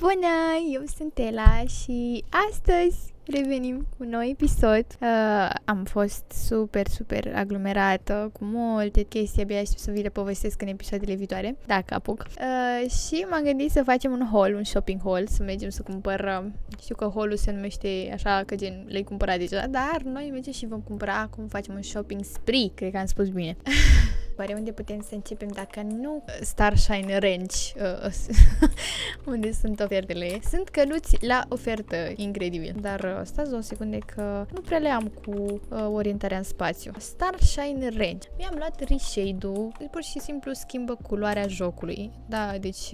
Bună, eu sunt Ela și astăzi revenim cu un nou episod. Am fost super aglomerată cu multe chestii, abia aștept să vi le povestesc în episoadele viitoare, dacă apuc. Și m-am gândit să facem un haul, un shopping haul, să mergem să cumpărăm. Știu că haul-ul se numește așa, că gen le-ai cumpărat deja, dar noi mergem și vom cumpăra, acum facem un shopping spree, cred că am spus bine. Oare unde putem să începem dacă nu Starshine Ranch, unde sunt ofertele? Sunt căluți la ofertă, incredibil. Dar stați o secunde că nu prea le am cu orientarea în spațiu. Starshine Ranch. Mi-am luat reshade-ul, pur și simplu schimbă culoarea jocului. Da, deci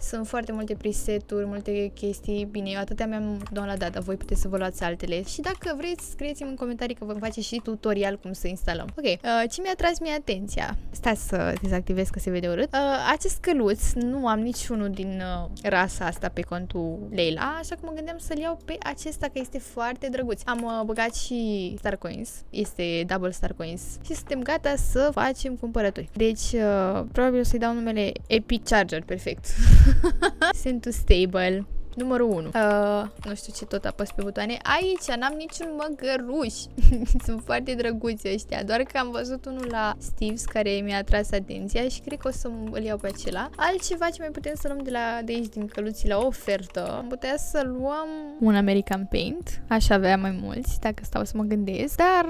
sunt foarte multe preset-uri, multe chestii. Bine, eu atâtea mi-am downloadat, dar voi puteți să vă luați altele. Și dacă vreți, scrieți-mi în comentarii că vă face și tutorial cum să instalăm. Ok, ce mi-a tras mie atenția? Stați să dezactivez că se vede urât. Acest căluț, nu am niciunul din rasa asta pe contul Leila, așa că mă gândeam să-l iau pe acesta, că este foarte drăguț. Am băgat și Star Coins, este Double Star Coins și suntem gata să facem cumpărături. Deci, probabil o să-i dau numele Epic Charger, perfect. Send to stable. Numărul 1. Nu știu ce tot apăs pe butoane. Aici n-am niciun măgăruș. Sunt foarte drăguți ăștia. Doar că am văzut unul la Steve's care mi-a atras atenția și cred că o să îl iau pe acela. Altceva ce mai putem să luăm de aici, din căluții la ofertă. Am putea să luăm un American Paint. Aș avea mai mulți, dacă stau să mă gândesc. Dar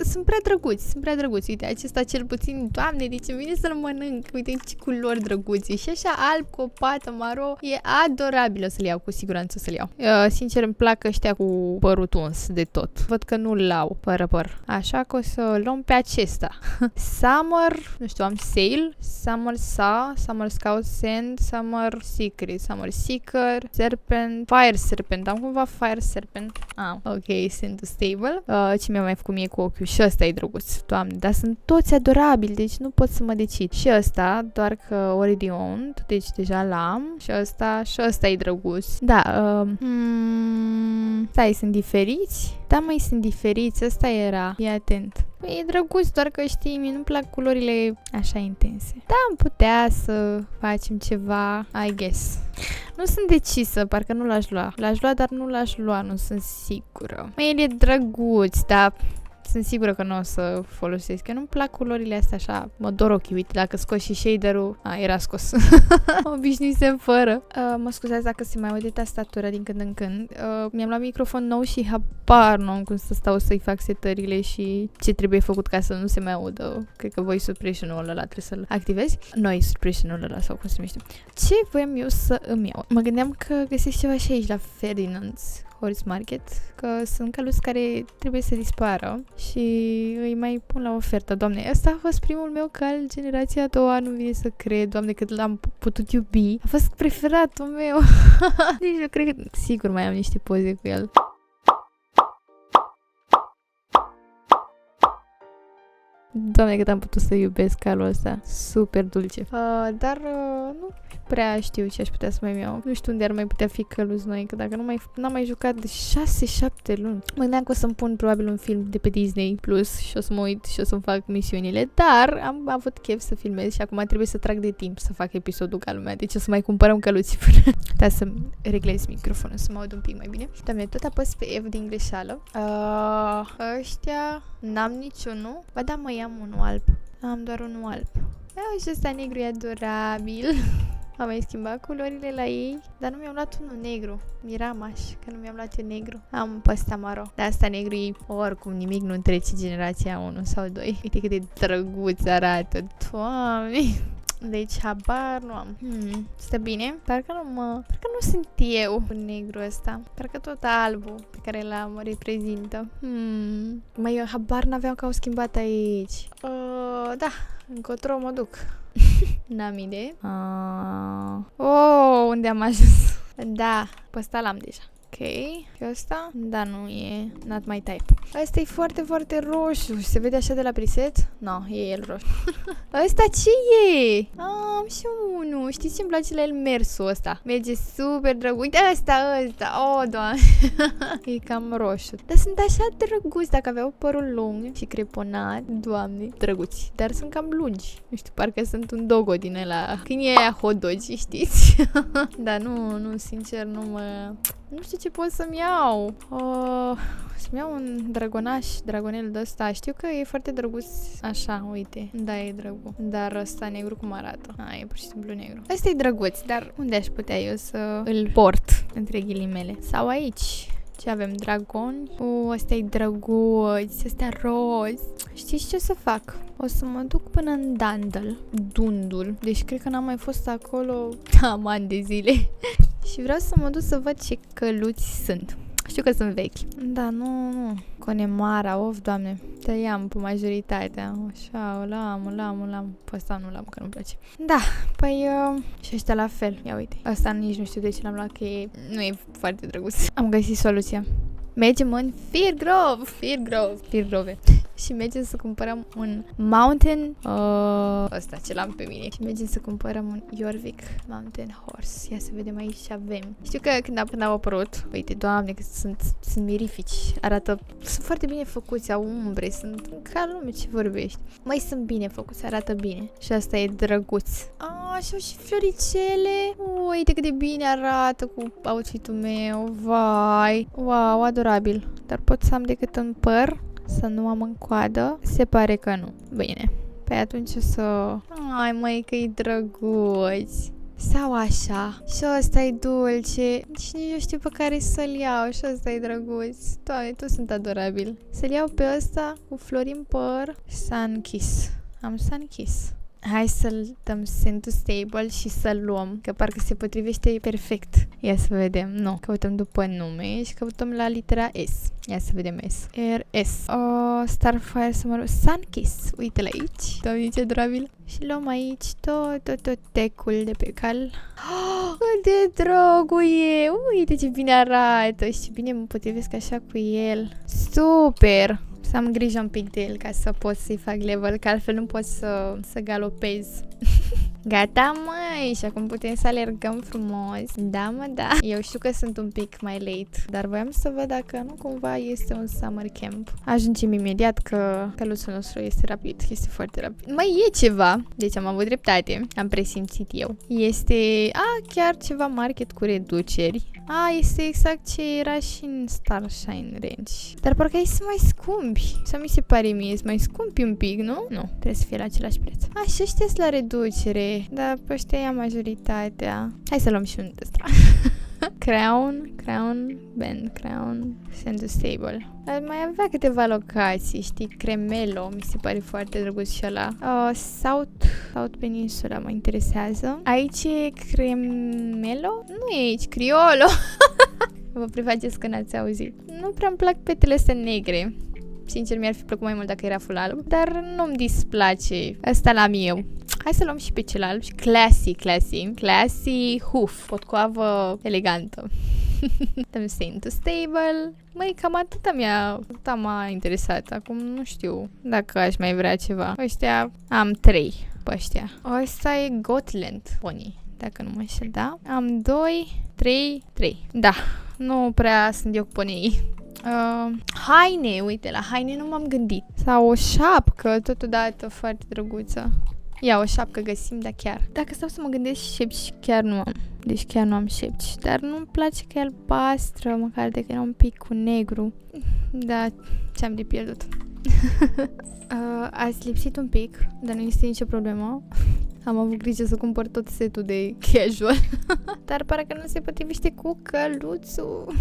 sunt prea drăguți. Sunt prea drăguți. Uite, acesta cel puțin, Doamne, deci îmi vine să-l mănânc. Uite ce culori drăguțe. Și așa alb cu o pată maro. E adorabil, o să-l iau. Cu siguranță să-l iau. Sincer, îmi plac ăștia cu părul tuns de tot. Văd că nu-l au fără păr. Așa că o să luăm pe acesta. Summer, nu știu, am Sale, Summer Saw, Summer Scout Sand, Summer Secret, Summer Seeker, Serpent, Fire Serpent. Am cumva Fire Serpent. Ok, Send to Stable. Ce mi-a mai făcut mie cu ochiul? Și ăsta e drăguț, Doamne, dar sunt toți adorabili, deci nu pot să mă decid. Și ăsta, doar că already owned, deci deja l-am. Și ăsta e drăguț. Da, stai, sunt diferiți? Da, mai sunt diferiți, ăsta era. Fii atent. E drăguț, doar că știi, mie nu-mi plac culorile așa intense. Da, am putea să facem ceva, I guess. Nu sunt decisă, parcă nu l-aș lua. L-aș lua, dar nu l-aș lua, nu sunt sigură. El e drăguț, dar sunt sigură că nu o să folosesc. Eu nu-mi plac culorile astea așa. Mă dor ochii. Uite, dacă scos și shader-ul... era scos. Obișnuisem fără. Mă scuzați dacă se mai aude tastatura din când în când. Mi-am luat microfon nou și habar nu am cum să stau să-i fac setările și ce trebuie făcut ca să nu se mai audă. Cred că voice suppression-ul ăla trebuie să-l activezi. Noise suppression-ul ăla sau cum se numește. Ce voiam eu să îmi iau? Mă gândeam că găsesc ceva și aici la Ferdinand's Horse Market, că sunt căluți care trebuie să dispară și îi mai pun la ofertă. Doamne, ăsta a fost primul meu cal, generația a doua, nu vine să cred, Doamne, cât l-am putut iubi. A fost preferatul meu. Deci eu cred că sigur mai am niște poze cu el. Doamne, cât am putut să iubesc calul ăsta. Super dulce. Dar nu prea știu ce aș putea să mai iau. Nu știu unde ar mai putea fi căluți noi, că dacă n-am mai jucat de 6-7 luni. Mă gândeam că o să-mi pun probabil un film de pe Disney Plus și o să mă uit și o să-mi fac misiunile, dar am avut chef să filmez și acum trebuie să trag de timp să fac episodul ca lumea, deci o să mai cumpărăm căluți până. Da, să reglez microfonul, să mă aud un pic mai bine. Doamne, tot apăs pe F din greșeală. Ăștia n-am niciunul. Ba da, mă, am unul alb. Am doar unul alb. Și ăsta negru e adorabil. Am mai schimbat culorile la ei, dar nu mi-am luat unul negru. Miram așa că nu mi-am luat eu negru. Am pe ăsta maro. Dar asta negru e oricum nimic nu trece generația 1 sau 2. Uite cât de drăguț arată. Doamne! Deci habar nu am. Stă bine? Parcă nu sunt eu cu negru ăsta. Parcă tot albul pe care l-am reprezintă. Mai eu habar n-aveam că au schimbat aici. Da, încotro mă duc. N-am idee. Unde am ajuns? Da, pe ăsta l-am deja. Ok, Și ăsta? Da, nu e not my type. Ăsta e foarte, foarte roșu și se vede așa de la preset? No, e el roșu. Ăsta ce e? Am și unul. Știți ce-mi place la el? Mersul ăsta. Merge super drăguț. Uite ăsta. Oh, doamne. E cam roșu. Dar sunt așa drăguți. Dacă aveau părul lung și creponat, doamne, drăguți. Dar sunt cam lungi. Nu știu, parcă sunt un dogo din ăla. Când e aia hot dogi, știți? Dar nu, sincer, nu știu ce pot să-mi iau. Să-mi iau un dragonel de ăsta. Știu că e foarte drăguț așa, uite. Da, e drăguț. Dar ăsta negru cum arată? E pur și simplu negru. Ăsta e drăguț, dar unde aș putea eu să îl port, între ghilimele? Sau aici? Ce avem? Dragoni? Ăsta e drăguț, ăsta roz. Știți ce o să fac? O să mă duc până în Dundul. Deci cred că n-am mai fost acolo ani de zile. Și vreau să mă duc să văd ce căluți sunt. Știu că sunt vechi. Da, nu. Connemara, doamne. Tăiam pe majoritatea. Așa, o l-am. Pe ăsta nu l-am, că nu-mi place. Da, păi și ăștia la fel. Ia uite. Ăsta nici nu știu de ce l-am luat, că nu e foarte drăguț. Am găsit soluția. Mergem în Firgrove. Și mergem să cumpărăm un Mountain ăsta ce l-am pe mine. Și mergem să cumpărăm un Jorvik Mountain Horse. Ia să vedem aici ce avem. Știu că când au apărut, uite, doamne, că sunt mirifici. Sunt foarte bine făcuți, au umbre, sunt ca lume ce vorbești. Mai sunt bine făcuți, arată bine. Și asta e drăguț. Și floricele. Uite cât de bine arată cu outfit-ul meu. Vai. Wow, adorabil. Dar pot să am decât în păr? Să nu am în coadă? Se pare că nu. Bine. Păi atunci o să... măi, că e drăguț. Sau așa. Și ăsta e dulce. Și nici nu știu pe care să-l iau. Și ăsta e drăguț. Doamne, toți sunt adorabili. Să-l iau pe ăsta cu flori în păr. Sunkiss. Am Sunkiss. Hai să-l dăm send to stable și să-l luăm, că parcă se potrivește perfect. Ia să vedem. Nu, căutăm după nume și căutăm la litera S. Ia să vedem S. RS. Starfire Sunkiss. Uite-l aici. Doamne, ce adorabil. Și luăm aici tot tecul de pe cal. Cât de dragul e! Uite ce bine arată și ce bine mă potrivesc așa cu el. Super! Să am grijă un pic de el ca să pot să-i fac level, că altfel nu pot să galopez. Gata, măi, și acum putem să alergăm frumos. Da, mă, da. Eu știu că sunt un pic mai late, dar voiam să văd dacă nu cumva este un summer camp. Ajungem imediat că căluțul nostru este rapid, este foarte rapid. Mai e ceva, deci am avut dreptate, am presimțit eu. Este, chiar ceva market cu reduceri. Este exact ce era și în Starshine Range. Dar parcă ei sunt mai scumpi. Sau mi se pare mie, sunt mai scumpi un pic, nu? Nu, trebuie să fie la același preț. Și ăștia sunt la reducere. Dar pe ăștia ia majoritatea. Hai să luăm și un ăsta. Crown, Send to Stable. Mai avea câteva locații, știi? Cremelo, mi se pare foarte drăguț și ăla. South Peninsula mă interesează. Aici e Cremelo? Nu e aici, Criolo. Vă prefaceți că n-ați auzit. Nu prea-mi plac petele astea negre. Sincer, mi-ar fi plăcut mai mult dacă era full alb, dar nu-mi displace. Ăsta l-am eu. Hai să luăm și pe cel alb. Classy hoof. Potcoavă elegantă. Dăm send to stable. Măi, cam atâta m-a interesat. Acum nu știu dacă aș mai vrea ceva. Ăștia am 3 pe ăștia. Ăsta e Gotland Pony, dacă nu mă înșel, da? Am 2, 3. Da, nu prea sunt eu cu ponii. Haine, uite, la haine nu m-am gândit. Sau o șapcă, totodată foarte drăguță. Ia, o șapcă găsim, dar chiar. Dacă stau să mă gândesc, șepci chiar nu am. Deci chiar nu am șepci. Dar nu-mi place că e albastră, măcar de că era un pic cu negru. Da, ce-am de pierdut. Ați lipsit un pic, dar nu este nicio problemă. Am avut grijă să cumpăr tot setul de casual. Dar pare că nu se potrivește cu căluțul.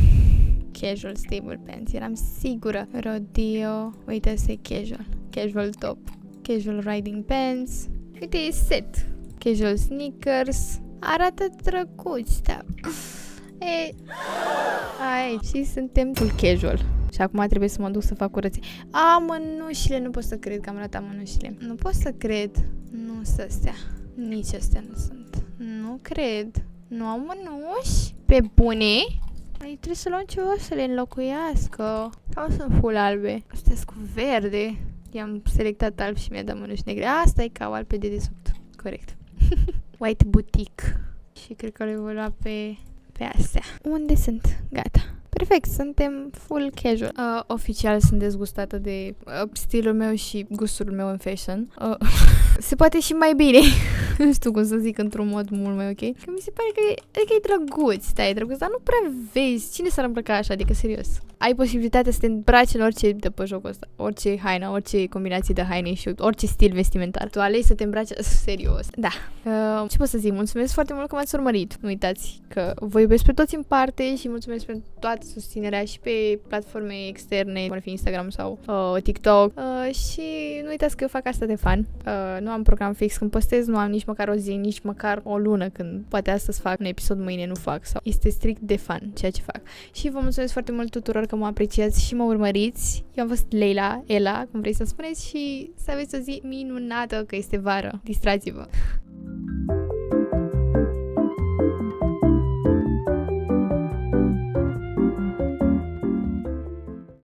Casual stable pants, eram sigură. Rodeo, uite, asta e casual. Casual top. Casual riding pants. Uite, e set. Casual sneakers. Arată drăguț, da. Și suntem full casual. Și acum trebuie să mă duc să fac curăție. Mănușile, nu pot să cred că am ratat mănușile. Nu pot să cred. Nu sunt astea. Nici astea nu sunt. Nu cred. Nu am mănuși? Pe bune? Trebuie să luăm ceva să le înlocuiască. Sau sunt full albe. Astea sunt cu verde. I-am selectat alb și mi-a dat mânuși negre. Asta e ca alb pe dedesubt. Corect. White Boutique. Și cred că le voi lua pe astea. Unde sunt? Gata. Perfect, suntem full casual. Oficial sunt dezgustată de stilul meu și gustul meu în fashion. Se poate și mai bine. Nu știu cum să zic într-un mod mult mai ok. Că mi se pare că e drăguț, e drăguț, dar nu prea vezi. Cine s-ar îmbrăca așa? Adică, serios. Ai posibilitatea să te îmbraci în orice de pe jocul ăsta. Orice haină, orice combinație de haine și orice stil vestimentar. Tu alegi să te îmbraci serios. Da. Ce pot să zic? Mulțumesc foarte mult că m-ați urmărit. Nu uitați că vă iubesc pe toți în parte și mulțumesc pentru toată susținerea și pe platforme externe, cum ar fi Instagram sau TikTok. Și nu uitați că eu fac asta de fun. Nu am program fix când postez, nu am nici măcar o zi, nici măcar o lună când poate astăzi fac un episod, mâine nu fac. Sau este strict de fun ceea ce fac. Și vă mulțumesc foarte mult tuturor că mă apreciați și mă urmăriți. Eu am fost Leila, Ela, cum vrei să spuneți, și să aveți o zi minunată, că este vară. Distrați-vă!